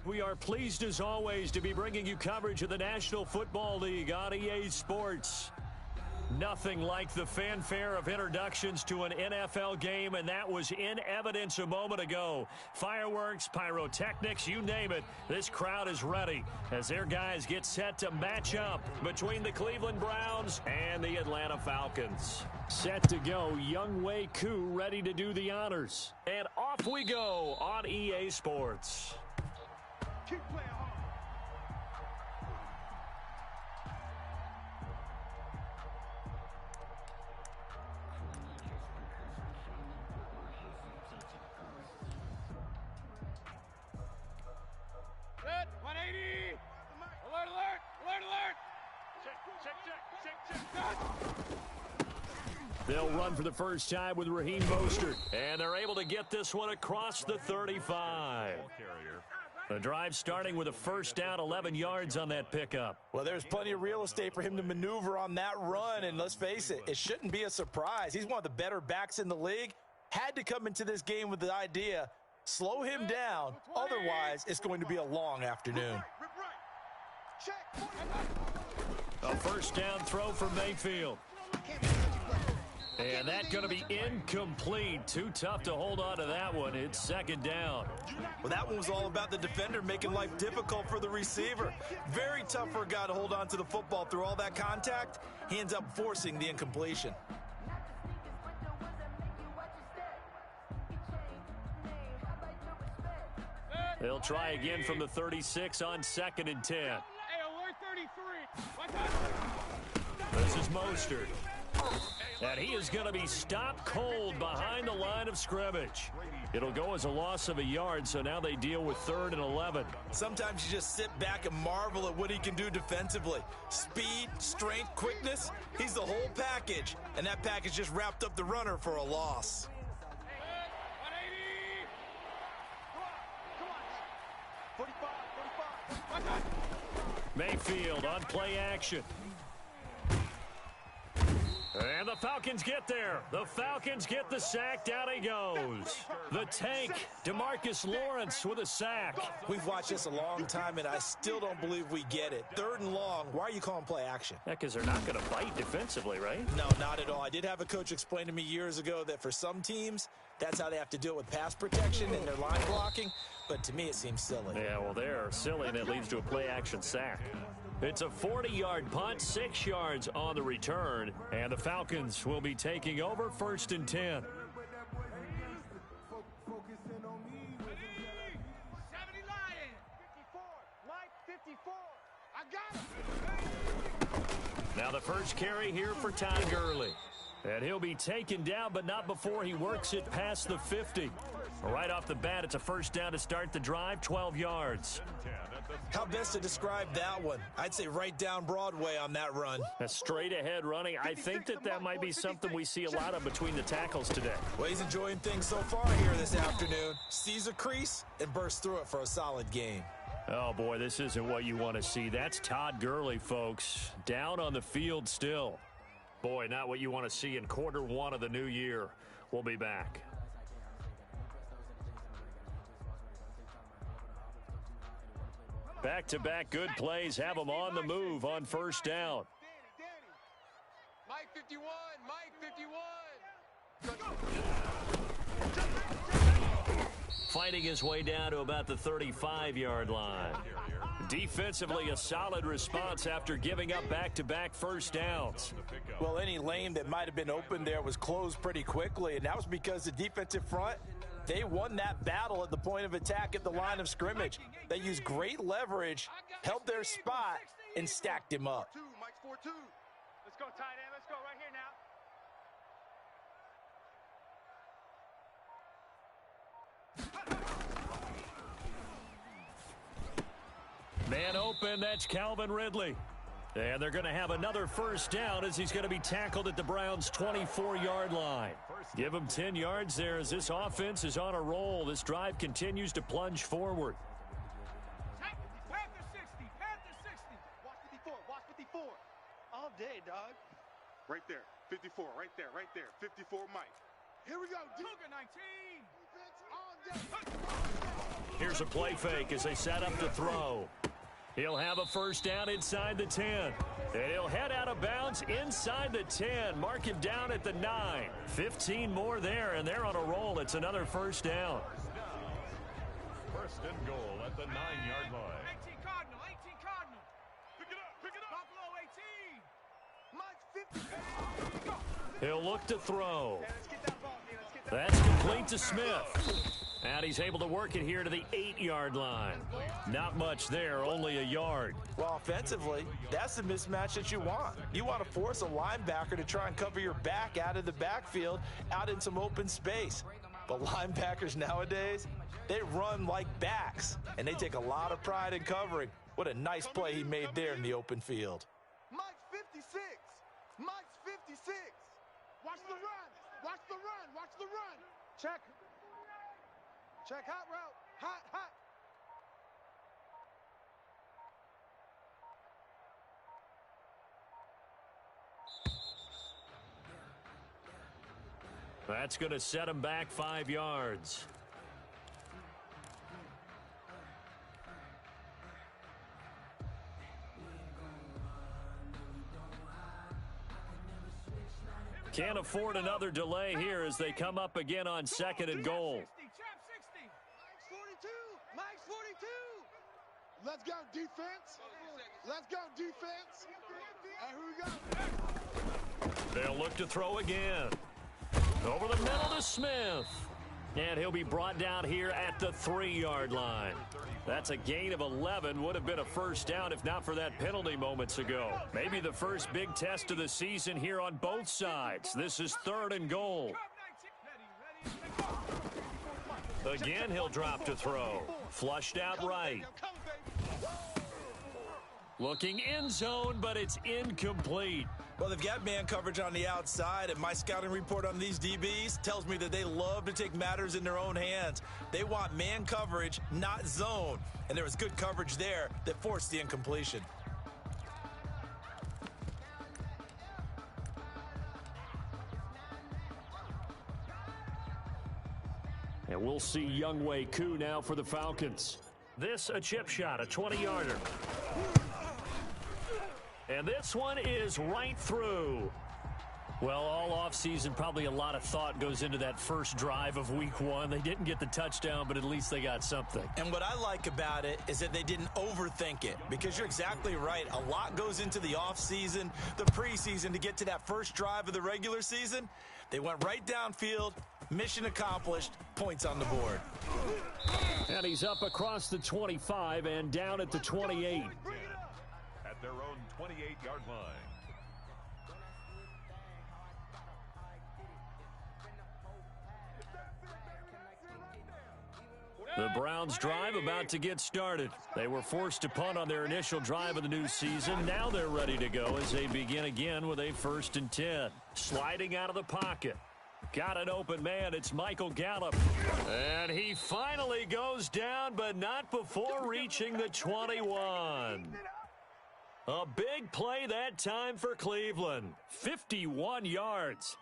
We are pleased as always to be bringing you coverage of the National Football League on EA Sports. Nothing like the fanfare of introductions to an NFL game, and that was in evidence a moment ago. Fireworks, pyrotechnics, you name it. This crowd is ready as their guys get set to match up between the Cleveland Browns and the Atlanta Falcons. Set to go, Young Wei Koo ready to do the honors. And off we go on EA Sports. Keep playing hard. Set, 180. Alert, alert, alert, alert. Check. They'll run for the first time with Raheem Mostert, and they're able to get this one across the 35. The drive starting with a first down, 11 yards on that pickup. Well, there's plenty of real estate for him to maneuver on that run, and let's face it, it shouldn't be a surprise. He's one of the better backs in the league. Had to come into this game with the idea, slow him down, otherwise it's going to be a long afternoon. A first down throw for Mayfield. And that's going to be incomplete. Too tough to hold on to that one. It's second down. Well, that one was all about the defender making life difficult for the receiver. Very tough for a guy to hold on to the football through all that contact. He ends up forcing the incompletion. They'll try again from the 36 on 2nd and 10. Hey, alert 33. This is Mostert. And he is going to be stopped cold behind the line of scrimmage. It'll go as a loss of a yard, so now they deal with 3rd and 11. Sometimes you just sit back and marvel at what he can do defensively. Speed, strength, quickness, he's the whole package. And that package just wrapped up the runner for a loss. 180. Mayfield on play action. And the Falcons get there. The Falcons get the sack. Down he goes. The tank, DeMarcus Lawrence with a sack. We've watched this a long time, and I still don't believe we get it. 3rd and long. Why are you calling play action? Yeah, because they're not going to bite defensively, right? No, not at all. I did have a coach explain to me years ago that for some teams, that's how they have to deal with pass protection and their line blocking. But to me, it seems silly. Yeah, well, they're silly, and it leads to a play action sack. It's a 40-yard punt, 6 yards on the return, and the Falcons will be taking over 1st and 10. 70 Lion. 54. Mike 54. I got him. Now the first carry here for Todd Gurley. And he'll be taken down, but not before he works it past the 50. Right off the bat, it's a first down to start the drive, 12 yards. How best to describe that one? I'd say right down Broadway on that run. A straight-ahead running. I think that might be something we see a lot of between the tackles today. Well, he's enjoying things so far here this afternoon. Sees a crease and bursts through it for a solid game. Oh, boy, this isn't what you want to see. That's Todd Gurley, folks. Down on the field still. Boy, not what you want to see in quarter one of the new year. We'll be back. Back-to-back good plays have them on the move on first down. Mike 51. Mike 51. Fighting his way down to about the 35-yard line. Defensively, a solid response after giving up back-to-back first downs. Well, any lane that might have been open there was closed pretty quickly, and that was because the defensive front, they won that battle at the point of attack at the line of scrimmage. They used great leverage, held their spot, and stacked him up. Mike's 4-2. Let's go, tight end. Let's go right here now. Man open, that's Calvin Ridley. And they're going to have another first down as he's going to be tackled at the Browns' 24-yard line. Give him 10 yards there as this offense is on a roll. This drive continues to plunge forward. Panther 60. Watch 54. Watch 54. All day, dog. Right there. 54. Right there. 54, Mike. Here we go. Cougar 19. Defense all day. Here's a play fake as they set up to throw. He'll have a first down inside the 10. And he'll head out of bounds inside the 10. Mark him down at the 9. 15 more there, and they're on a roll. It's another first down. First and goal at the 9-yard line. 18 Cardinal, 18 Cardinal. Pick it up. Buffalo 18. Mike 50. He'll look to throw. That's complete to Smith. And he's able to work it here to the 8-yard line. Not much there, only a yard. Well, offensively, that's the mismatch that you want. You want to force a linebacker to try and cover your back out of the backfield, out in some open space. But linebackers nowadays, they run like backs, and they take a lot of pride in covering. What a nice play he made there in the open field. Mike's 56. Mike's 56. Watch the run. Watch the run. Watch the run. Check. Check hot route. Hot. That's going to set him back 5 yards. Can't afford another delay here as they come up again on 2nd and goal. Mike's 42. Let's go defense. Let's go defense. And who we got? They'll look to throw again. Over the middle to Smith. And he'll be brought down here at the 3-yard line. That's a gain of 11. Would have been a first down if not for that penalty moments ago. Maybe the first big test of the season here on both sides. This is 3rd and goal. Again, he'll drop to throw. Flushed out right. Looking end zone, but it's incomplete. Well, they've got man coverage on the outside, and my scouting report on these DBs tells me that they love to take matters in their own hands. They want man coverage, not zone. And there was good coverage there that forced the incompletion. And we'll see Younghoe Koo now for the Falcons. This a chip shot, a 20-yarder. And this one is right through. Well, all offseason, probably a lot of thought goes into that first drive of week 1. They didn't get the touchdown, but at least they got something. And what I like about it is that they didn't overthink it, because you're exactly right. A lot goes into the offseason, the preseason to get to that first drive of the regular season. They went right downfield, mission accomplished, points on the board. And he's up across the 25 and down at the 28. At their own 28-yard line. The Browns drive about to get started. They were forced to punt on their initial drive of the new season. Now they're ready to go as they begin again with a 1st and 10. Sliding out of the pocket. Got an open man. It's Michael Gallup. And he finally goes down, but not before reaching the 21. A big play that time for Cleveland. 51 yards.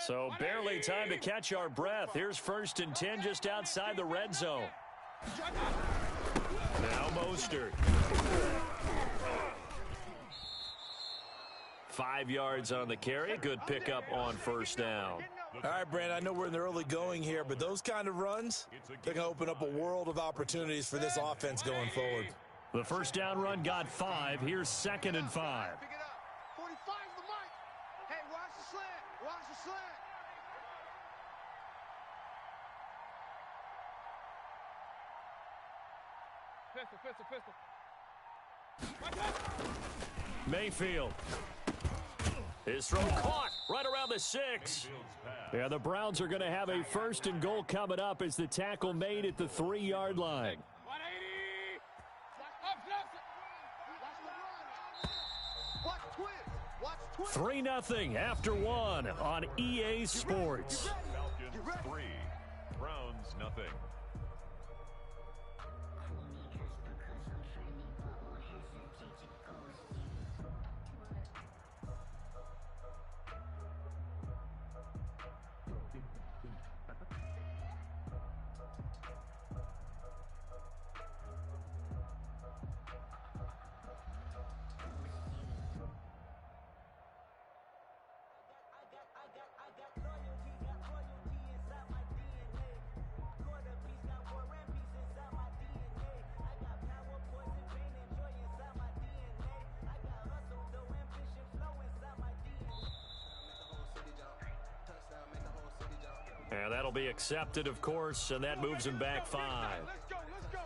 So barely time to catch our breath. Here's 1st and 10 just outside the red zone. Now Mostert. 5 yards on the carry. Good pickup on 1st down. All right, Brandon, I know we're in the early going here, but those kind of runs, they're going to open up a world of opportunities for this offense going forward. The 1st down run got 5. Here's 2nd and 5. Pick it up. 45's the mark. Hey, watch the slant. Watch the slant. Pistol. Mayfield. His throw caught right around the 6. Yeah, the Browns are going to have a 1st and goal coming up as the tackle made at the 3-yard line. 3-0 after 1 on EA Sports. Falcons 3, Browns nothing. And that'll be accepted, of course, and that moves him back 5. Let's go, let's go.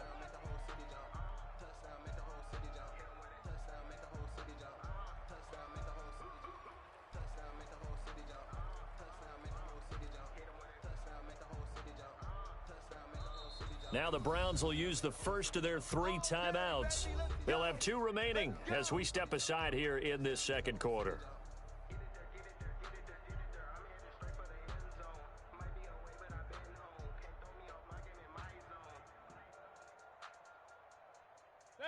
Now the Browns will use the first of their 3 timeouts. They'll have 2 remaining as we step aside here in this second quarter.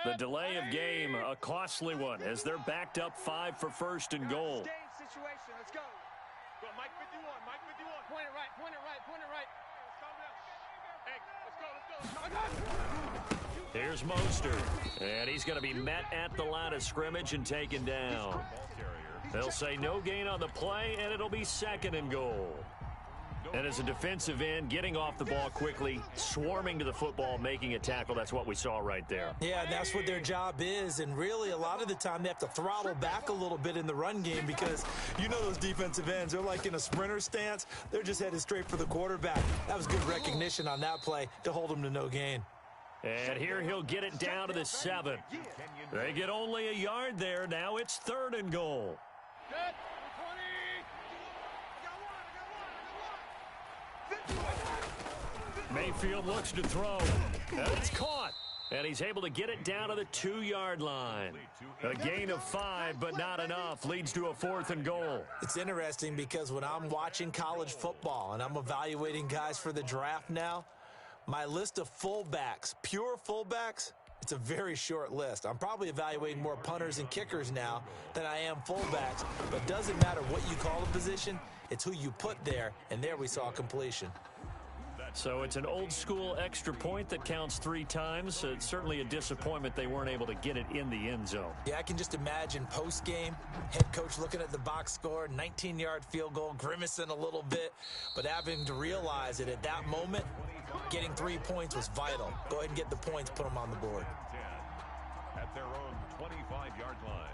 The delay of game, a costly one, as they're backed up 5 for first and goal. Game situation, let's go. Go, Mike 51, Mike 51. Point it right, point it right, point it right. Hey, let's go. Here's Mostert, and he's going to be met at the line of scrimmage and taken down. They'll say no gain on the play, and it'll be second and goal. And as a defensive end, getting off the ball quickly, swarming to the football, making a tackle, that's what we saw right there. Yeah, that's what their job is, and really a lot of the time they have to throttle back a little bit in the run game because you know those defensive ends, they're like in a sprinter stance. They're just headed straight for the quarterback. That was good recognition on that play to hold him to no gain. And here he'll get it down to the 7. They get only a yard there. Now it's third and goal. Good. 20. Mayfield looks to throw. And it's caught. And he's able to get it down to the 2-yard line. A gain of 5, but not enough. Leads to a 4th and goal. It's interesting because when I'm watching college football and I'm evaluating guys for the draft now, my list of fullbacks, pure fullbacks, it's a very short list. I'm probably evaluating more punters and kickers now than I am fullbacks. But it doesn't matter what you call the position. It's who you put there, and there we saw completion. So it's an old-school extra point that counts 3 times. It's certainly a disappointment they weren't able to get it in the end zone. Yeah, I can just imagine post-game, head coach looking at the box score, 19-yard field goal, grimacing a little bit, but having to realize that at that moment, getting 3 points was vital. Go ahead and get the points, put them on the board. At their own 25-yard line.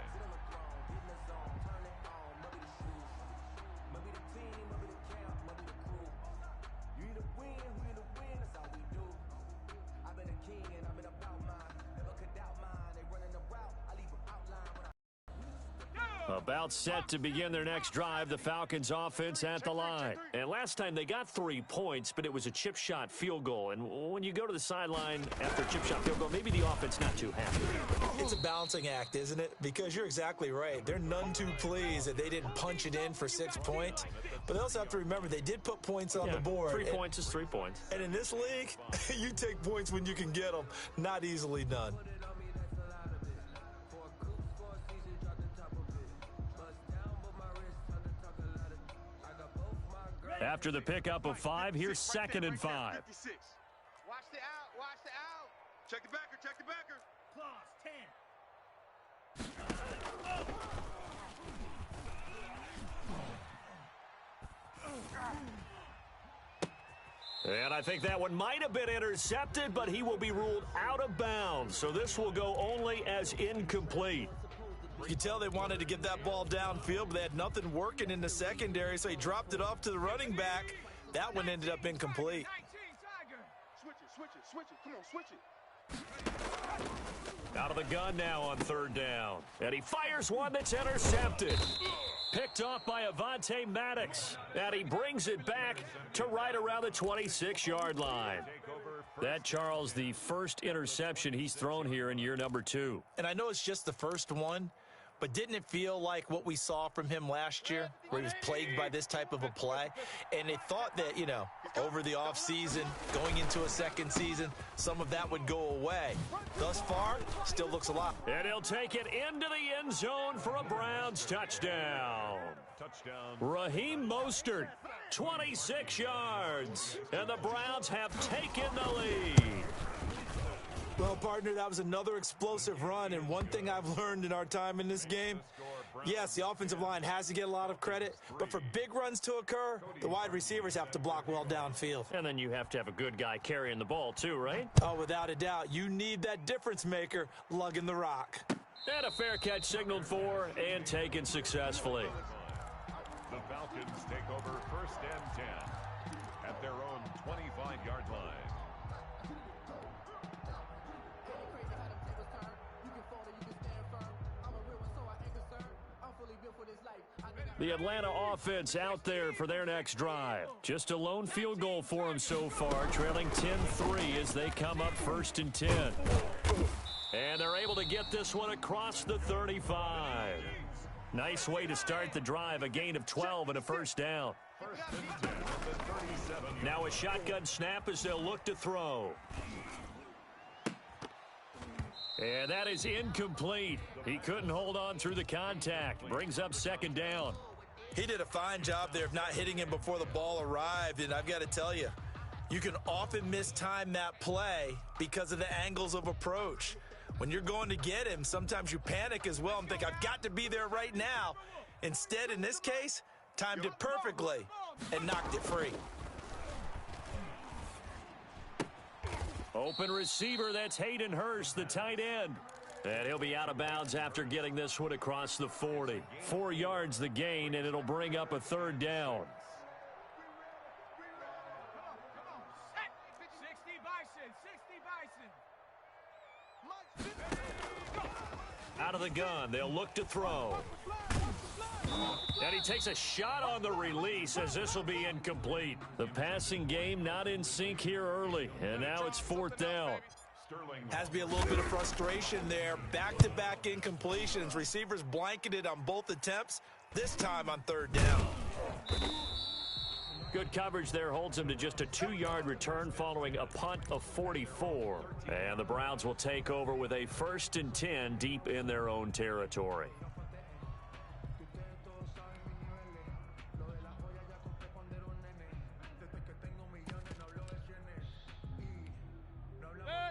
About set to begin their next drive, the Falcons offense at the line. And last time they got 3 points, but it was a chip shot field goal. And when you go to the sideline after a chip shot field goal, maybe the offense not too happy. It's a balancing act, isn't it? Because you're exactly right. They're none too pleased that they didn't punch it in for 6 points. But they also have to remember they did put points on the board. 3 points is 3 points. And in this league, you take points when you can get them. Not easily done. After the pickup of 5, here's second and 5. Watch the out, watch the out. Check the backer, check the backer. And I think that one might have been intercepted, but he will be ruled out of bounds. So this will go only as incomplete. You can tell they wanted to get that ball downfield, but they had nothing working in the secondary, so he dropped it off to the running back. That one ended up incomplete. Switch it. Come on, switch it. Out of the gun now on third down. And he fires one that's intercepted. Picked off by Avonte Maddox. And he brings it back to right around the 26-yard line. That, Charles, the first interception he's thrown here in year number 2. And I know it's just the first one, but didn't it feel like what we saw from him last year, where he was plagued by this type of a play? And they thought that, over the offseason, going into a second season, some of that would go away. Thus far, still looks a lot. And he'll take it into the end zone for a Browns touchdown. Raheem Mostert, 26 yards. And the Browns have taken the lead. Well, partner, that was another explosive run, and one thing I've learned in our time in this game, yes, the offensive line has to get a lot of credit, but for big runs to occur, the wide receivers have to block well downfield. And then you have to have a good guy carrying the ball too, right? Oh, without a doubt. You need that difference maker lugging the rock. And a fair catch signaled for and taken successfully. The Falcons take over 1st and 10 at their own 25-yard line. The Atlanta offense out there for their next drive. Just a lone field goal for them so far, trailing 10-3 as they come up 1st and 10. And they're able to get this one across the 35. Nice way to start the drive, a gain of 12 and a first down. Now a shotgun snap as they'll look to throw. And that is incomplete. He couldn't hold on through the contact. Brings up 2nd down. He did a fine job there of not hitting him before the ball arrived, and I've got to tell you, you can often mistime that play because of the angles of approach. When you're going to get him, sometimes you panic as well and think, I've got to be there right now. Instead, in this case, timed it perfectly and knocked it free. Open receiver, that's Hayden Hurst, the tight end. And he'll be out of bounds after getting this one across the 40. 4 yards the gain, and it'll bring up a 3rd down. 60 Bison. Out of the gun, they'll look to throw. And he takes a shot on the release as this will be incomplete. The passing game not in sync here early, and now it's 4th down. Has to be a little bit of frustration there. Back-to-back incompletions. Receivers blanketed on both attempts, this time on 3rd down. Good coverage there holds him to just a 2-yard return following a punt of 44. And the Browns will take over with a 1st and 10 deep in their own territory.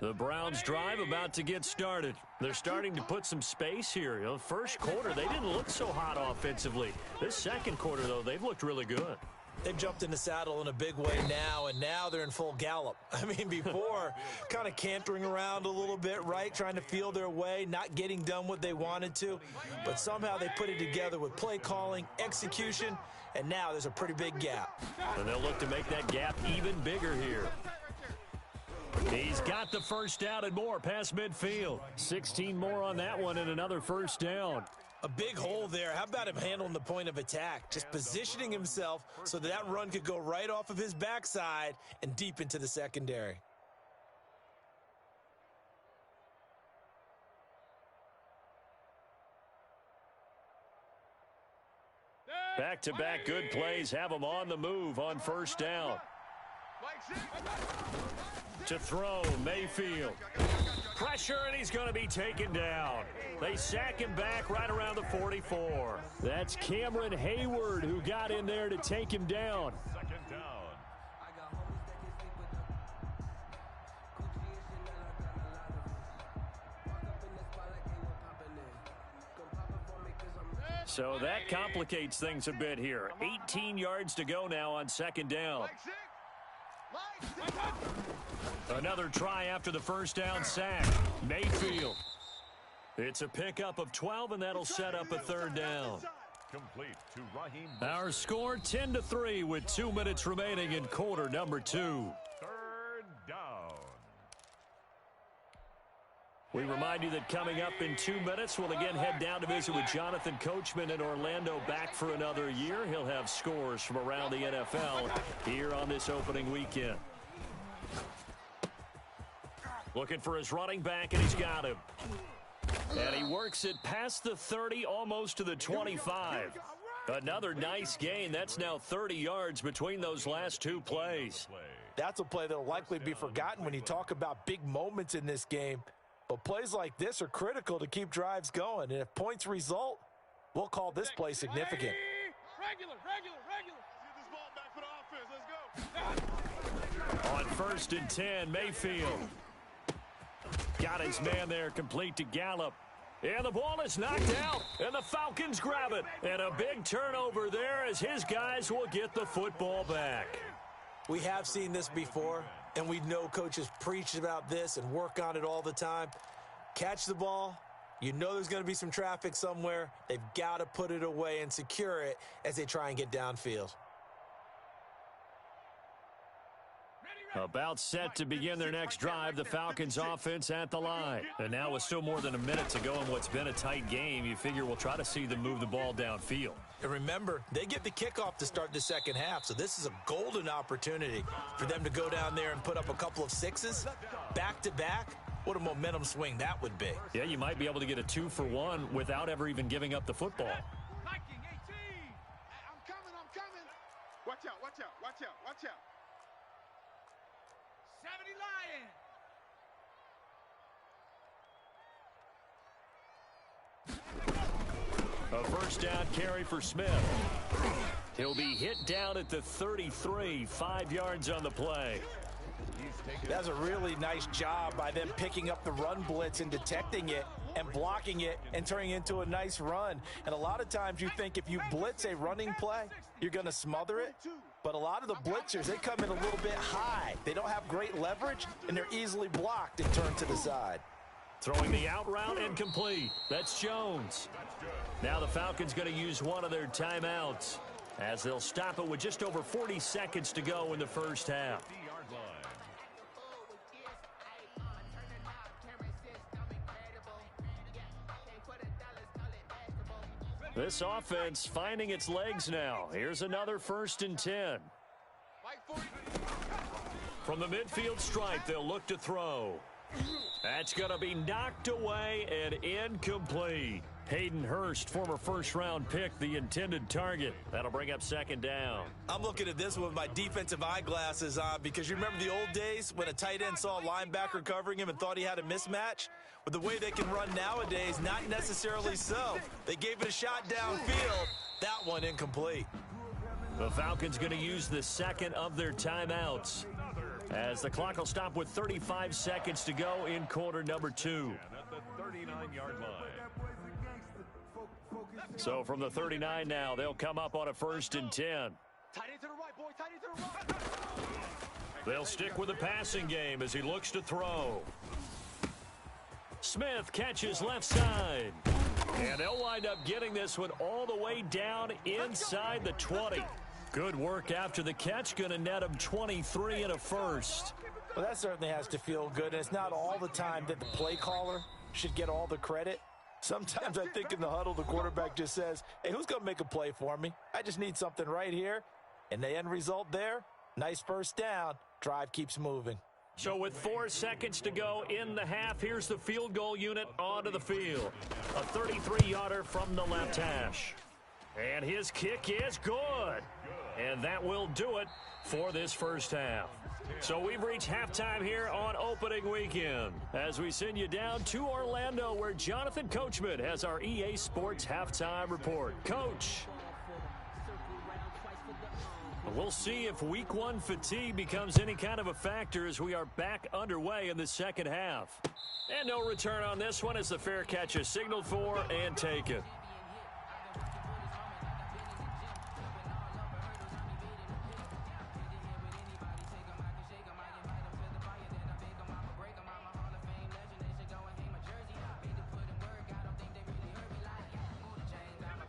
The Browns drive about to get started. They're starting to put some space here. You know, first quarter, they didn't look so hot offensively. This second quarter, though, they've looked really good. They've jumped in the saddle in a big way now, and now they're in full gallop. I mean, before, kind of cantering around a little bit, right, trying to feel their way, not getting done what they wanted to. But somehow they put it together with play calling, execution, and now there's a pretty big gap. And they'll look to make that gap even bigger here. He's got the first down and more past midfield. 16 more on that one and another first down. A big hole there. How about him handling the point of attack? Just positioning himself so that run could go right off of his backside and deep into the secondary. Back-to-back good plays have him on the move on first down. To throw, Mayfield. Pressure, and he's going to be taken down. They sack him back right around the 44. That's Cameron Hayward who got in there to take him down. 2nd down. So that complicates things a bit here. 18 yards to go now on 2nd down. Another try after the first down sack. Mayfield. It's a pickup of 12, and that'll set up a 3rd down. Complete to Raheem. Our score 10-3 with 2 minutes remaining in quarter number 2. 3rd down. We remind you that coming up in 2 minutes, we'll again head down to visit with Jonathan Coachman in Orlando, back for another year. He'll have scores from around the NFL here on this opening weekend. Looking for his running back, and he's got him. And he works it past the 30, almost to the 25. Another nice gain. That's now 30 yards between those last 2 plays. That's a play that will likely be forgotten when you talk about big moments in this game. But plays like this are critical to keep drives going. And if points result, we'll call this play significant. Regular. Let's get this ball back for the offense. Let's go. On 1st and 10, Mayfield. Got his man there, complete to Gallup. And the ball is knocked out, and the Falcons grab it. And a big turnover there as his guys will get the football back. We have seen this before, and we know coaches preach about this and work on it all the time. Catch the ball. You know there's going to be some traffic somewhere. They've got to put it away and secure it as they try and get downfield. About set to begin their next drive, the Falcons offense at the line. And now with still more than a minute to go in what's been a tight game, you figure we'll try to see them move the ball downfield. And remember, they get the kickoff to start the second half, so this is a golden opportunity for them to go down there and put up a couple of sixes back-to-back. What a momentum swing that would be. Yeah, you might be able to get a 2-for-1 without ever even giving up the football. I'm coming. Watch out, watch out, watch out, watch out. 70 Lions. A first down carry for Smith. He'll be hit down at the 33, 5 yards on the play. That's a really nice job by them picking up the run blitz and detecting it and blocking it and turning it into a nice run. And a lot of times you think if you blitz a running play, you're going to smother it. But a lot of the blitzers, they come in a little bit high. They don't have great leverage, and they're easily blocked and turned to the side. Throwing the out route and complete. That's Jones. Now the Falcons going to use one of their timeouts as they'll stop it with just over 40 seconds to go in the first half. This offense finding its legs now. Here's another 1st and 10. From the midfield stripe, they'll look to throw. That's going to be knocked away and incomplete. Hayden Hurst, former first-round pick, the intended target. That'll bring up 2nd down. I'm looking at this with my defensive eyeglasses on because you remember the old days when a tight end saw a linebacker covering him and thought he had a mismatch? With the way they can run nowadays, not necessarily so. They gave it a shot downfield. That one incomplete. The Falcons going to use the second of their timeouts as the clock will stop with 35 seconds to go in quarter number 2. At the 39-yard line. So from the 39 now, they'll come up on a 1st and 10. Tight end to the right, boy. Tight end to the right. They'll stick with the passing game as he looks to throw. Smith catches left side. And they'll wind up getting this one all the way down inside the 20. Good work after the catch. Going to net him 23 and a first. Well, that certainly has to feel good. And it's not all the time that the play caller should get all the credit. Sometimes I think in the huddle, the quarterback just says, hey, who's going to make a play for me? I just need something right here. And the end result there, nice first down. Drive keeps moving. So with 4 seconds to go in the half, here's the field goal unit onto the field. A 33-yarder from the left hash. And his kick is good. And that will do it for this first half. So we've reached halftime here on opening weekend as we send you down to Orlando where Jonathan Coachman has our EA Sports halftime report. Coach, we'll see if week 1 fatigue becomes any kind of a factor as we are back underway in the second half. And no return on this one as the fair catch is signaled for and taken.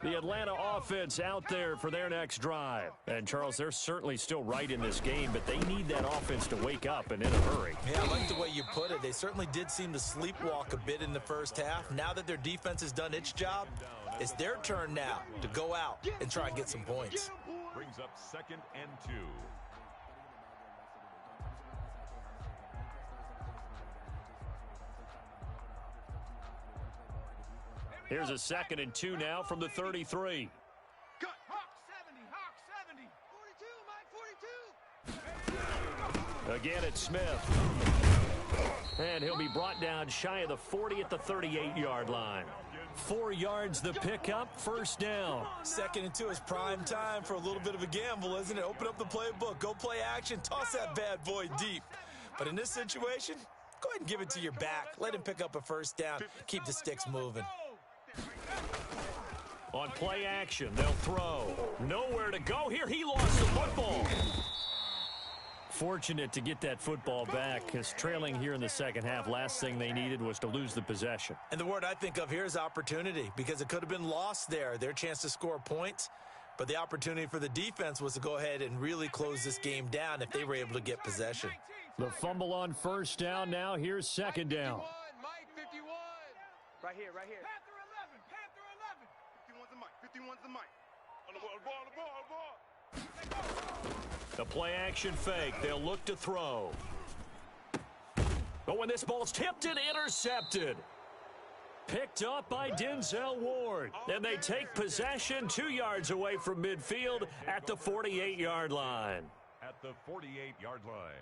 The Atlanta offense out there for their next drive. And, Charles, they're certainly still right in this game, but they need that offense to wake up and in a hurry. Yeah, I like the way you put it. They certainly did seem to sleepwalk a bit in the first half. Now that their defense has done its job, it's their turn now to go out and try and get some points. Brings up 2nd and 2. Here's a 2nd and 2 now from the 33. Cut. Hawk 70. 42, Mike, 42. Again, it's Smith. And he'll be brought down shy of the 40 at the 38-yard line. 4 yards the pickup, first down. 2nd and 2 is prime time for a little bit of a gamble, isn't it? Open up the playbook, go play action, toss that bad boy deep. But in this situation, go ahead and give it to your back. Let him pick up a first down. Keep the sticks moving. On play action, they'll throw. Nowhere to go here. He lost the football. Fortunate to get that football back because trailing here in the second half, last thing they needed was to lose the possession. And the word I think of here is opportunity because it could have been lost there. Their chance to score points. But the opportunity for the defense was to go ahead and really close this game down if they were able to get possession. The fumble on first down now. Here's second down. Mike 51. Right here, right here. Panther 11. Panther 11. 51's the mic. 51's the mic. On the ball. The play action fake. They'll look to throw. But when this ball's tipped and intercepted. Picked up by Denzel Ward. Then they take possession 2 yards away from midfield at the 48-yard line. At the 48-yard line.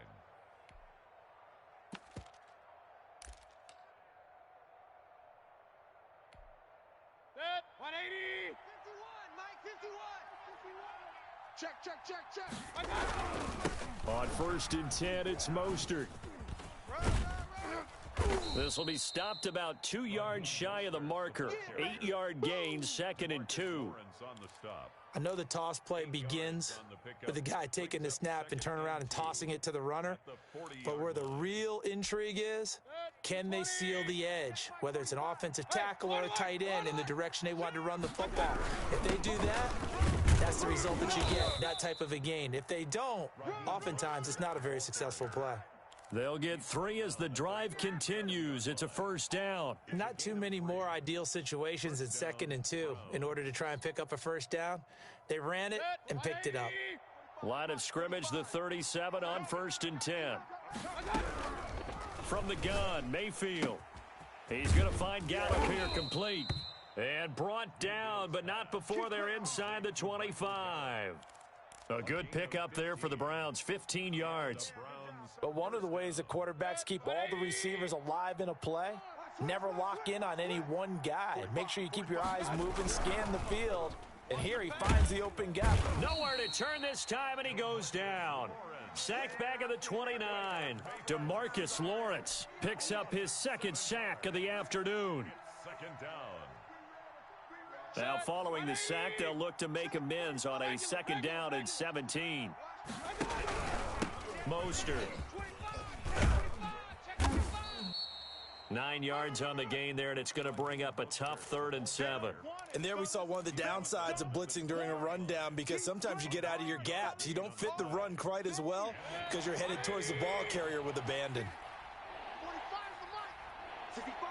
Set. 180. 51. Mike 51. Check. On first and 10, it's Mostert. This will be stopped about 2 yards shy of the marker. 8-yard gain, 2nd and 2. I know the toss play begins with the guy taking the snap and turn around and tossing it to the runner. But where the real intrigue is, can they seal the edge? Whether it's an offensive tackle or a tight end in the direction they want to run the football. If they do that, that's the result that you get, that type of a gain. If they don't, oftentimes it's not a very successful play. They'll get 3 as the drive continues. It's a first down. Not too many more ideal situations in 2nd and 2 in order to try and pick up a first down. They ran it and picked it up. Line of scrimmage, the 37 on first and 10. From the gun, Mayfield. He's going to find Gallup here complete. And brought down, but not before they're inside the 25. A good pickup there for the Browns, 15 yards. But one of the ways the quarterbacks keep all the receivers alive in a play, never lock in on any one guy. Make sure you keep your eyes moving, scan the field, and here he finds the open gap. Nowhere to turn this time, and he goes down. Sacked back at the 29. DeMarcus Lawrence picks up his 2nd sack of the afternoon. Second down. Now following the sack, they'll look to make amends on a 2nd down and 17. Mostert. 9 yards on the gain there, and it's going to bring up a tough 3rd and 7. And there we saw one of the downsides of blitzing during a rundown, because sometimes you get out of your gaps. You don't fit the run quite as well because you're headed towards the ball carrier with abandon. 45's the mic. 55.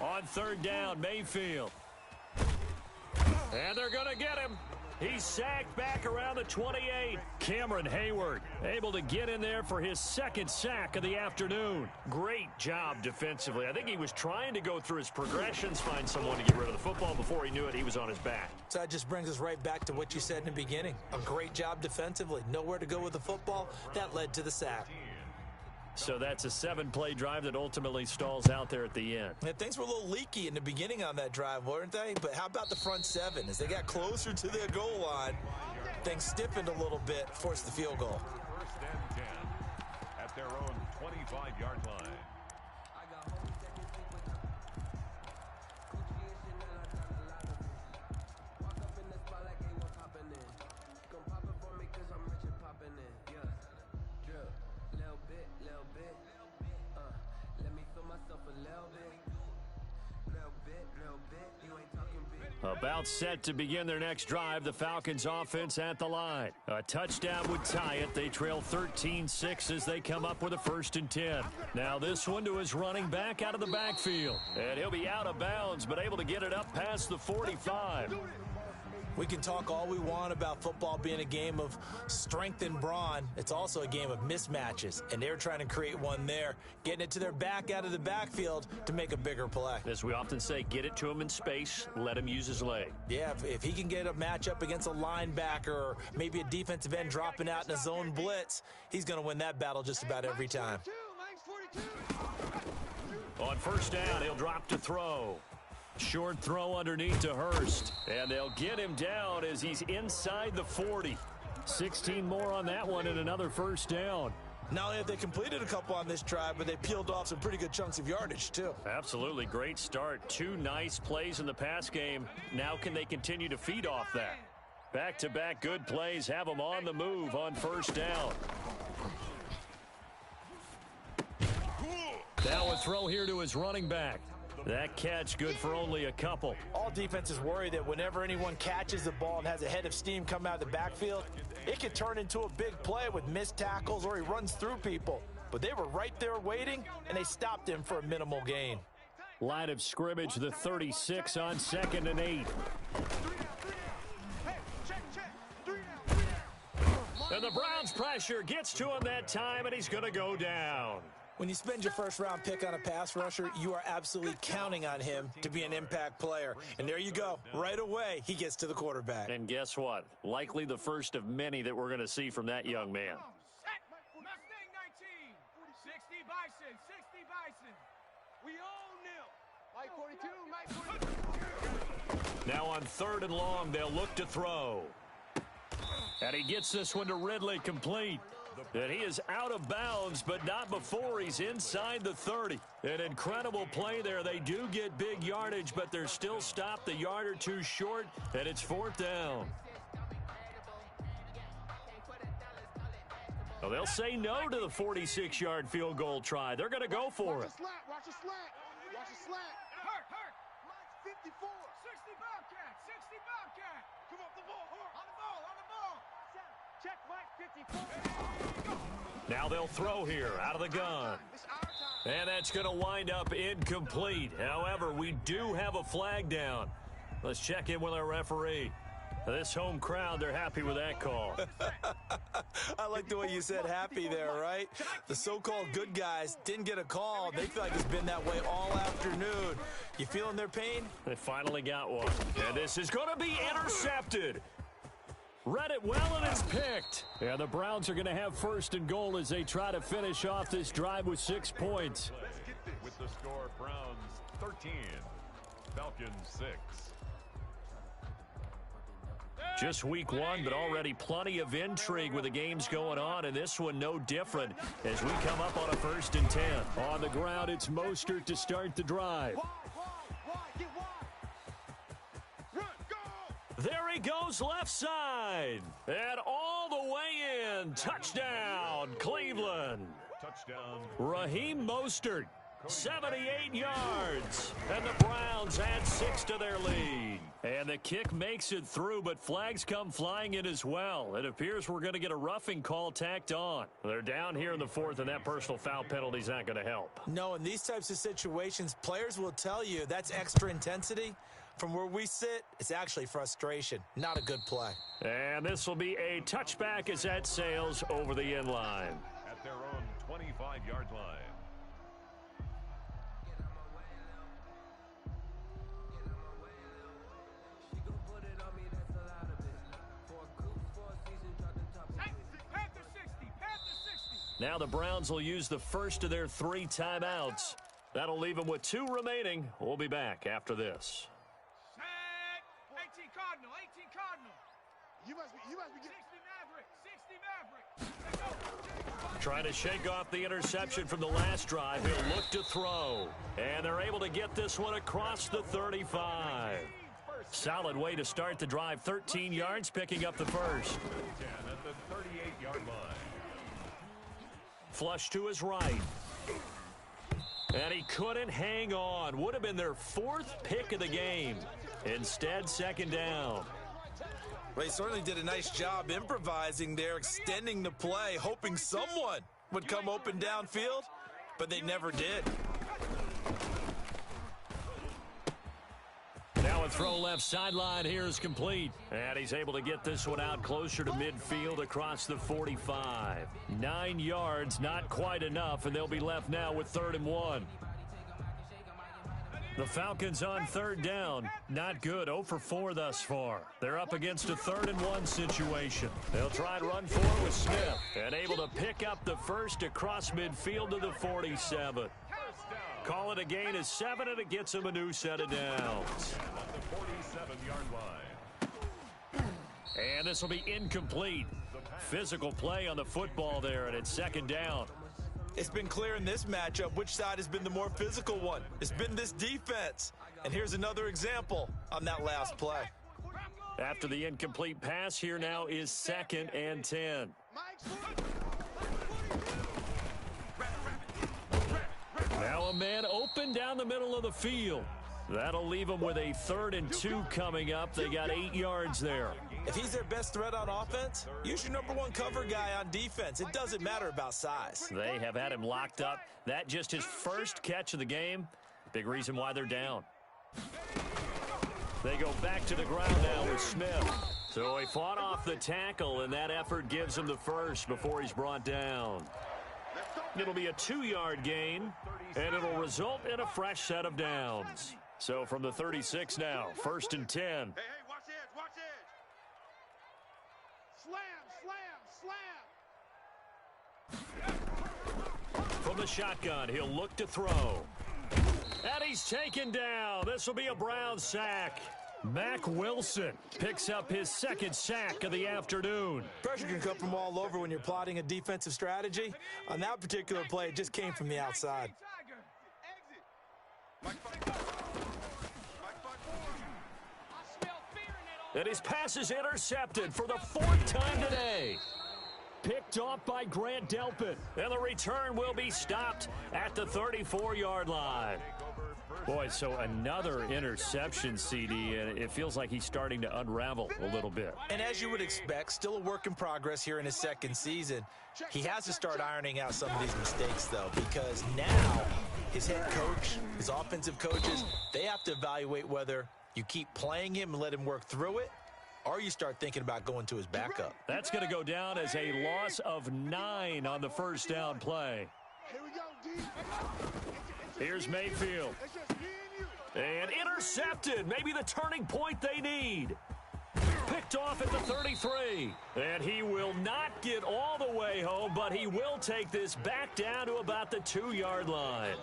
On 3rd down, Mayfield. And they're going to get him. He's sacked back around the 28. Cameron Hayward able to get in there for his 2nd sack of the afternoon. Great job defensively. I think he was trying to go through his progressions, find someone to get rid of the football. Before he knew it, he was on his back. So that just brings us right back to what you said in the beginning. A great job defensively. Nowhere to go with the football. That led to the sack. So that's a 7-play drive that ultimately stalls out there at the end. Yeah, things were a little leaky in the beginning on that drive, weren't they? But how about the front 7? As they got closer to their goal line, things stiffened a little bit, forced the field goal. 1st and 10 at their own 25-yard line. About set to begin their next drive, the Falcons offense at the line. A touchdown would tie it. They trail 13-6 as they come up with a 1st and 10. Now this one to his running back out of the backfield. And he'll be out of bounds, but able to get it up past the 45. We can talk all we want about football being a game of strength and brawn. It's also a game of mismatches, and they're trying to create one there, getting it to their back out of the backfield to make a bigger play. As we often say, get it to him in space, let him use his leg. Yeah, if he can get a matchup against a linebacker or maybe a defensive end dropping out in a zone blitz, he's going to win that battle just about every time. On 1st down, he'll drop to throw. Short throw underneath to Hurst. And they'll get him down as he's inside the 40. 16 more on that one and another 1st down. Not only have they completed a couple on this drive, but they peeled off some pretty good chunks of yardage, too. Absolutely. Great start. 2 nice plays in the pass game. Now can they continue to feed off that? Back-to-back good plays have them on the move on 1st down. Now a throw here to his running back. That catch good for only a couple. All defenses worry that whenever anyone catches the ball and has a head of steam come out of the backfield, it could turn into a big play with missed tackles or he runs through people. But they were right there waiting, and they stopped him for a minimal gain. Line of scrimmage, the 36 on 2nd and 8. And the Browns' pressure gets to him that time, and he's going to go down. When you spend your first-round pick on a pass rusher, you are absolutely counting on him to be an impact player. And there you go. Right away, he gets to the quarterback. And guess what? Likely the first of many that we're going to see from that young man. Mustang 19, 60 Bison, 60 Bison. We own them. Mike 42, Mike 42. Now on 3rd and long, they'll look to throw. And he gets this one to Ridley, complete. And he is out of bounds, but not before he's inside the 30. An incredible play there. They do get big yardage, but they're still stopped a yard or two short, and it's 4th down. Well, they'll say no to the 46-yard field goal try. They're going to go for it. Watch a slant. Watch a slant. Hurt. Mike's 54. 60 Bobcat. 60 Bobcat. Come off the ball. On the ball. Check Mike 54. Now they'll throw here out of the gun. And that's going to wind up incomplete. However, we do have a flag down. Let's check in with our referee. This home crowd, they're happy with that call. I like the way you said happy there, right? The so-called good guys didn't get a call. They feel like it's been that way all afternoon. You feeling their pain? They finally got one. And this is going to be intercepted. Read it well, and it's picked. Yeah, the Browns are going to have 1st and goal as they try to finish off this drive with 6 points. With the score, Browns 13, Falcons 6. Just week 1, but already plenty of intrigue with the games going on, and this one no different as we come up on a 1st and 10. On the ground, it's Mostert to start the drive. There he goes left side. And all the way in. Touchdown, Cleveland. Touchdown. Raheem Mostert, 78 yards. And the Browns add 6 to their lead. And the kick makes it through, but flags come flying in as well. It appears we're going to get a roughing call tacked on. They're down here in the 4th, and that personal foul penalty is not going to help. No, in these types of situations, players will tell you that's extra intensity. From where we sit, it's actually frustration. Not a good play. And this will be a touchback as that sails over the end line. At their own 25-yard line. Now the Browns will use the first of their 3 timeouts. That'll leave them with 2 remaining. We'll be back after this. 18 Cardinal. You must be getting 60 Maverick. Trying to shake off the interception from the last drive. He'll look to throw. And they're able to get this one across the 35. Solid way to start the drive. 13 yards, picking up the first. 10 at the 38-yard line. Flush to his right. And he couldn't hang on. Would have been their 4th pick of the game. Instead, 2nd down. Well, he certainly did a nice job improvising there, extending the play, hoping someone would come open downfield, but they never did. Now a throw left sideline here is complete. And he's able to get this one out closer to midfield across the 45. 9 yards, not quite enough, and they'll be left now with 3rd and 1. The Falcons on 3rd down. Not good. 0 for 4 thus far. They're up against a 3rd and 1 situation. They'll try and run forward with Smith. And able to pick up the first across midfield to the 47. Call it a gain of 7, and it gets him a new set of downs. At the 47-yard line. And this will be incomplete. Physical play on the football there, and it's 2nd down. It's been clear in this matchup which side has been the more physical one. It's been this defense. And here's another example on that last play. After the incomplete pass, here now is 2nd and 10. Now a man open down the middle of the field. That'll leave them with a 3rd and 2 coming up. They got 8 yards there. If he's their best threat on offense, use your #1 cover guy on defense. It doesn't matter about size. They have had him locked up. That just his first catch of the game. Big reason why they're down. They go back to the ground now with Smith. So he fought off the tackle, and that effort gives him the first before he's brought down. It'll be a 2-yard gain, and it'll result in a fresh set of downs. So from the 36 now, 1st and 10. Hey, watch edge, watch edge. Slam. From the shotgun, he'll look to throw. And he's taken down. This will be a Brown sack. Mack Wilson picks up his 2nd sack of the afternoon. Pressure can come from all over when you're plotting a defensive strategy. On that particular play, it just came from the outside. And his pass is intercepted for the 4th time today. Picked off by Grant Delpit. And the return will be stopped at the 34-yard line. Boy, so another interception, CD, and it feels like he's starting to unravel a little bit. And as you would expect, still a work in progress here in his 2nd season. He has to start ironing out some of these mistakes, though, because now his head coach, his offensive coaches, they have to evaluate whether you keep playing him and let him work through it, or you start thinking about going to his backup. That's going to go down as a loss of 9 on the 1st down play. Here we go, D. Here's Mayfield. And intercepted. Maybe the turning point they need. Picked off at the 33. And he will not get all the way home, but he will take this back down to about the 2-yard line.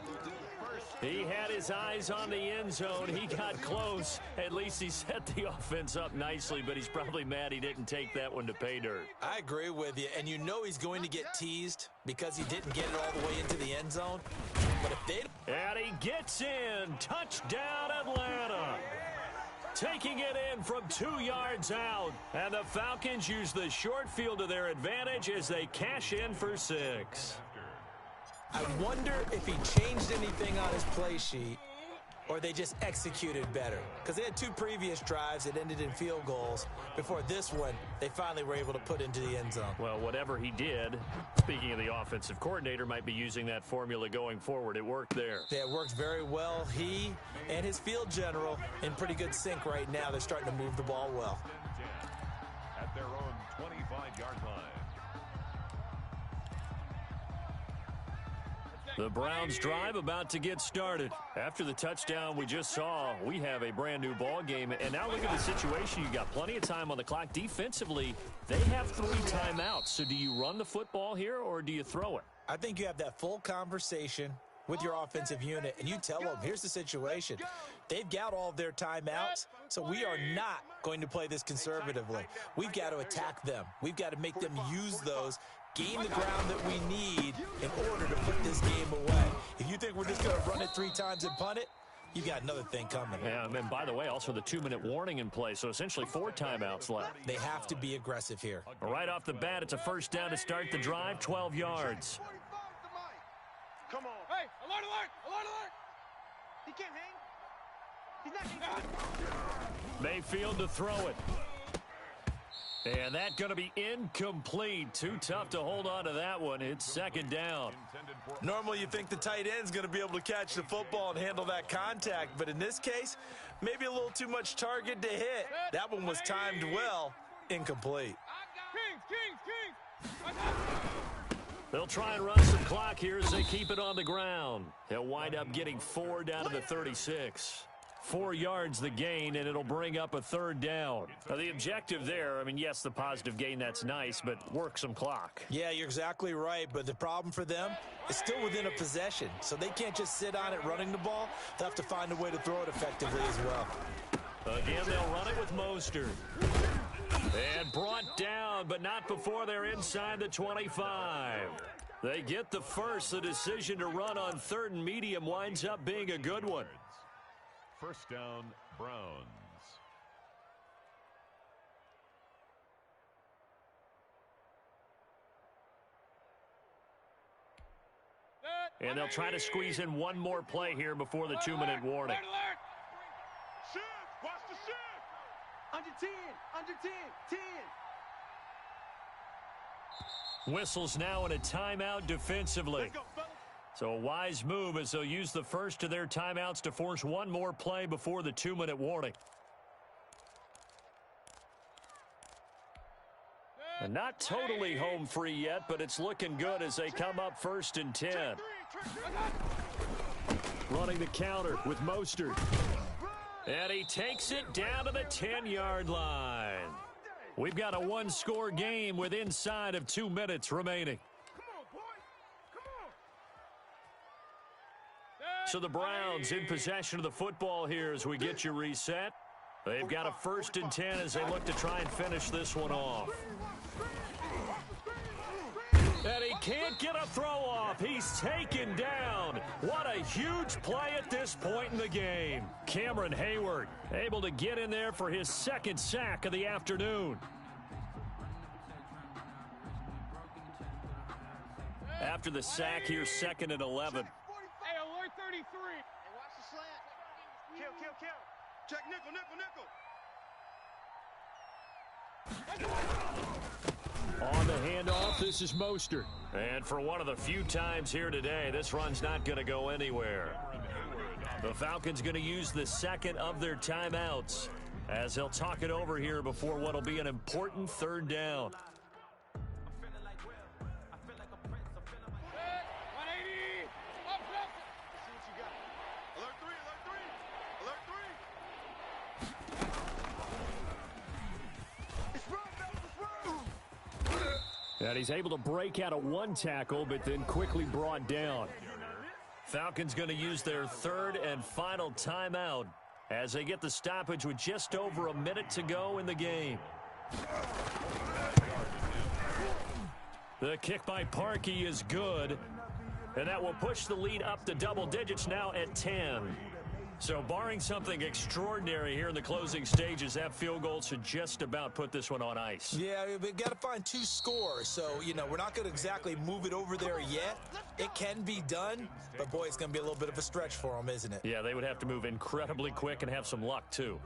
He had his eyes on the end zone. He got close. At least he set the offense up nicely, but he's probably mad he didn't take that one to pay dirt. I agree with you, and you know he's going to get teased because he didn't get it all the way into the end zone. But if they... And he gets in. Touchdown, Atlanta. Taking it in from 2 yards out. And the Falcons use the short field to their advantage as they cash in for 6. I wonder if he changed anything on his play sheet or they just executed better. Because they had 2 previous drives that ended in field goals. Before this one, they finally were able to put into the end zone. Well, whatever he did, speaking of the offensive coordinator, might be using that formula going forward. It worked there. Yeah, it worked very well. He and his field general in pretty good sync right now. They're starting to move the ball well. At their own 25-yard line. The Browns drive about to get started. After the touchdown we just saw, we have a brand new ball game. And now look at the situation. You got plenty of time on the clock. Defensively, they have 3 timeouts. So do you run the football here or do you throw it? I think you have that full conversation with your offensive unit, and you tell them, here's the situation. They've got all of their timeouts, so we are not going to play this conservatively. We've got to attack them. We've got to make them use those, gain the ground that we need in order to put this game away. If you think we're just going to run it 3 times and punt it, you got another thing coming. Yeah, and by the way, also the 2-minute warning in play, so essentially 4 timeouts left. They have to be aggressive here. Right off the bat, it's a 1st down to start the drive, 12 yards. Come on. Hey, alert, alert, alert, alert. He can't hang. He's not hanging. Mayfield to throw it. And that's going to be incomplete. Too tough to hold on to that one. It's 2nd down. Normally you think the tight end's going to be able to catch the football and handle that contact, but in this case, maybe a little too much target to hit. That one was timed well, incomplete. Kings. They'll try and run some clock here as they keep it on the ground. They'll wind up getting 4 down to the 36. 4 yards the gain, and it'll bring up a 3rd down. Now, the objective there, I mean, yes, the positive gain, that's nice, but work some clock. Yeah, you're exactly right, but the problem for them is still within a possession, so they can't just sit on it running the ball. They'll have to find a way to throw it effectively as well. Again, they'll run it with Mostert. And brought down, but not before they're inside the 25. They get the first. The decision to run on 3rd and medium winds up being a good one. 1st down, Browns. Set. And they'll try to squeeze in one more play here before the 2-minute warning. Shift! Watch the shift! Under 10, under 10, 10. Whistles now in a timeout defensively. Let's go, fellas. So a wise move as they'll use the first of their timeouts to force one more play before the 2-minute warning. And not totally home free yet, but it's looking good as they come up 1st and 10. Running the counter with Mostert. And he takes it down to the 10-yard line. We've got a one-score game with inside of 2 minutes remaining. So the Browns in possession of the football here as we get you reset. They've got a 1st and 10 as they look to try and finish this one off. And he can't get a throw off. He's taken down. What a huge play at this point in the game. Cameron Hayward able to get in there for his 2nd sack of the afternoon. After the sack here, 2nd and 11. Hey, alert 33. Hey, watch the slant. Kill. Check nickel. On the handoff, this is Mostert. And for one of the few times here today, this run's not going to go anywhere. The Falcons going to use the 2nd of their timeouts as they'll talk it over here before what will be an important 3rd down. 180. Up, left. See what you got. Alert 3. It's run, fellas, it's run. And he's able to break out of one tackle, but then quickly brought down. Falcons going to use their 3rd and final timeout as they get the stoppage with just over a minute to go in the game. The kick by Parkey is good, and that will push the lead up to double digits now at 10. So barring something extraordinary here in the closing stages, that field goal should just about put this one on ice. Yeah, we've got to find 2 scores. So, we're not going to exactly move it over there yet. It can be done, but boy, it's going to be a little bit of a stretch for them, isn't it? Yeah, they would have to move incredibly quick and have some luck, too.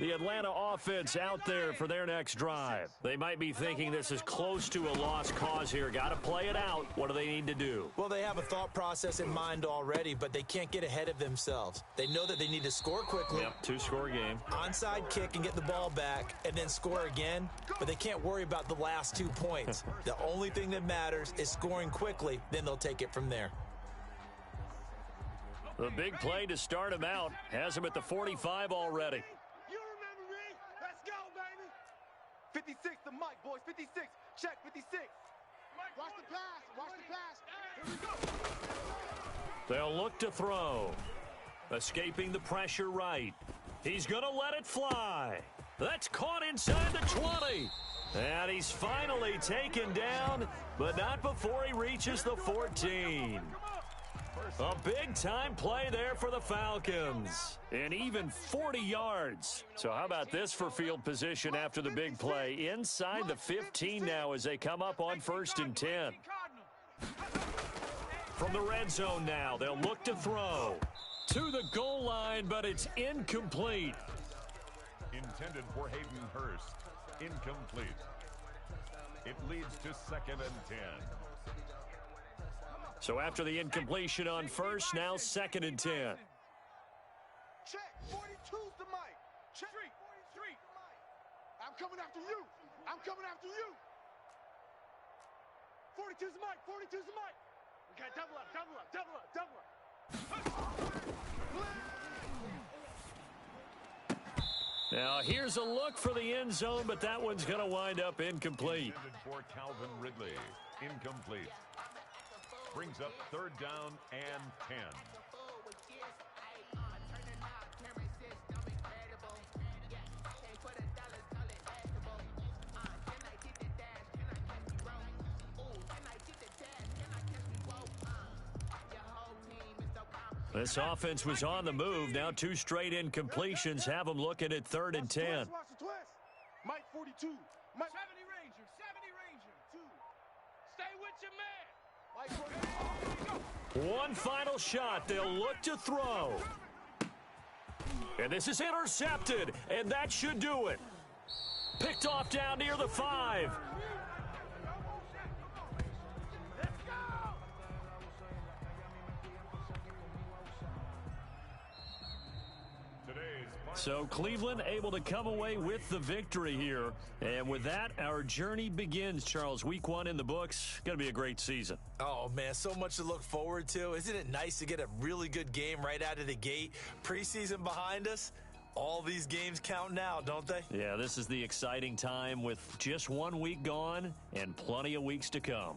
The Atlanta offense out there for their next drive. They might be thinking this is close to a lost cause here. Got to play it out. What do they need to do? Well, they have a thought process in mind already, but they can't get ahead of themselves. They know that they need to score quickly. Yep, 2-score game. Onside kick and get the ball back and then score again, but they can't worry about the last 2 points. The only thing that matters is scoring quickly, then they'll take it from there. The big play to start him out has him at the 45 already. 56, the mic, boys. 56. Check, 56. Watch the pass. Watch the pass. Here we go. They'll look to throw. Escaping the pressure right. He's going to let it fly. That's caught inside the 20. And he's finally taken down, but not before he reaches the 14. A big-time play there for the Falcons. And even 40 yards. So how about this for field position after the big play? Inside the 15 now as they come up on 1st and 10. From the red zone now, they'll look to throw. To the goal line, but it's incomplete. Intended for Hayden Hurst. Incomplete. It leads to 2nd and 10. So after the incompletion on 1st, now 2nd and 10. Check, 42's the mic. Check, 43. I'm coming after you. I'm coming after you. 42's the mic. 42's the mic. We got double up. Now here's a look for the end zone, but that one's going to wind up incomplete. Intended for Calvin Ridley. Incomplete. Brings up 3rd down and 10. This offense was on the move. Now 2 straight incompletions have them looking at 3rd and 10. Watch the twist. Mike 42. Mike 70 Ranger. 2. Stay with your man. One final shot. They'll look to throw. And this is intercepted, and that should do it. Picked off down near the 5. So Cleveland able to come away with the victory here. And with that, our journey begins, Charles. Week 1 in the books. Going to be a great season. Oh, man, so much to look forward to. Isn't it nice to get a really good game right out of the gate? Preseason behind us. All these games count now, don't they? Yeah, this is the exciting time with just 1 week gone and plenty of weeks to come.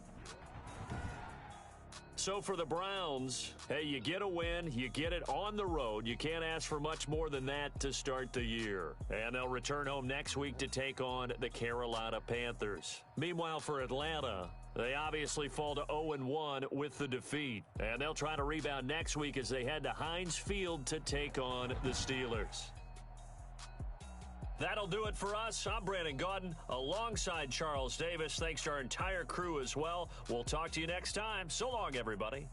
So for the Browns, hey, you get a win, you get it on the road. You can't ask for much more than that to start the year. And they'll return home next week to take on the Carolina Panthers. Meanwhile, for Atlanta, they obviously fall to 0-1 with the defeat. And they'll try to rebound next week as they head to Heinz Field to take on the Steelers. That'll do it for us. I'm Brandon Gaudin alongside Charles Davis. Thanks to our entire crew as well. We'll talk to you next time. So long, everybody.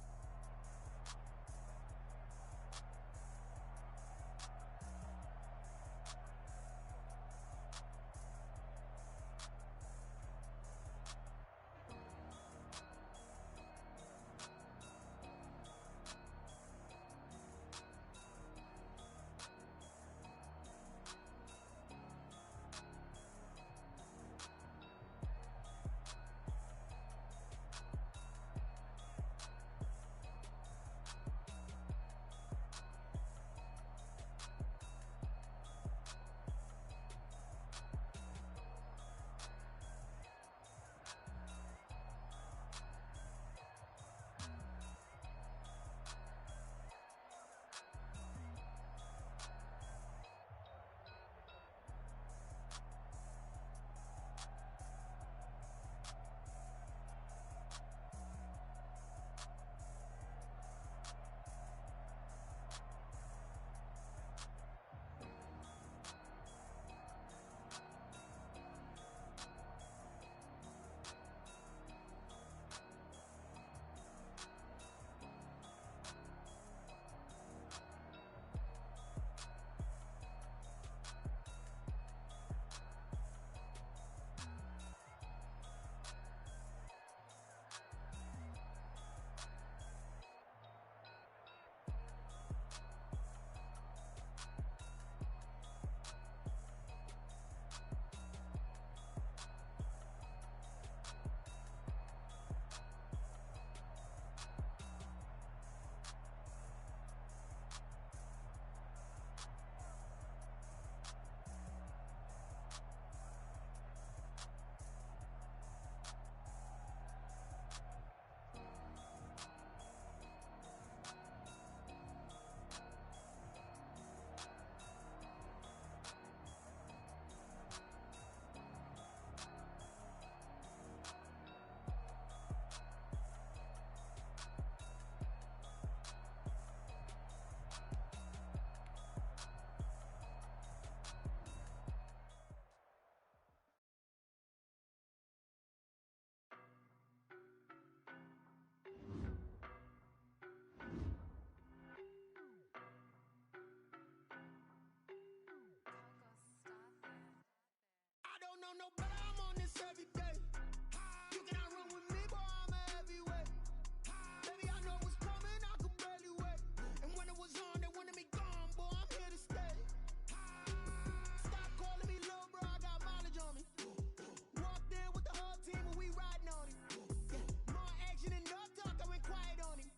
No, but I'm on this every day. You cannot run with me, boy, I'm a heavyweight. Baby, I know what's coming, I could barely wait. And when it was on, they wanted me gone, boy, I'm here to stay. Stop calling me little bro, I got mileage on me. Walked in with the whole team and we riding on it. More action and no talk, I went quiet on him.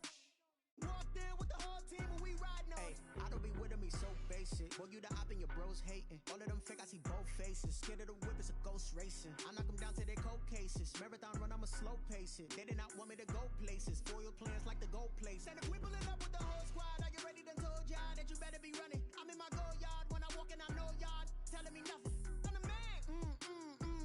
Walked in with the whole team and we riding on it. I don't be with me so basic. Boy, you the op and your bros hating. All of them fake, I see both faces. Scared of the whip, it's a ghost racing. I knock them down to their cold cases. Marathon run, I'ma slow pace it. They did not want me to go places. Foil plans like the gold place. And if we pulling up with the whole squad, I get ready to told y'all that you better be running. I'm in my go yard. When I walk in, I know y'all telling me nothing. I'm the man.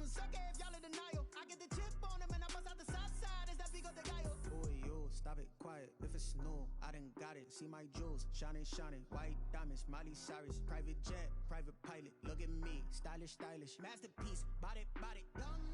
Suck it if y'all in denial. I get the chip on them and I bust out the south side. Is that big of the guy? Boy, yo, stop it, quiet. If it's new, I done got it. See my jewels, shining, shining. White diamonds, Miley Cyrus. Private jet, private pilot. Look at me, stylish, stylish. Masterpiece, body, body. Young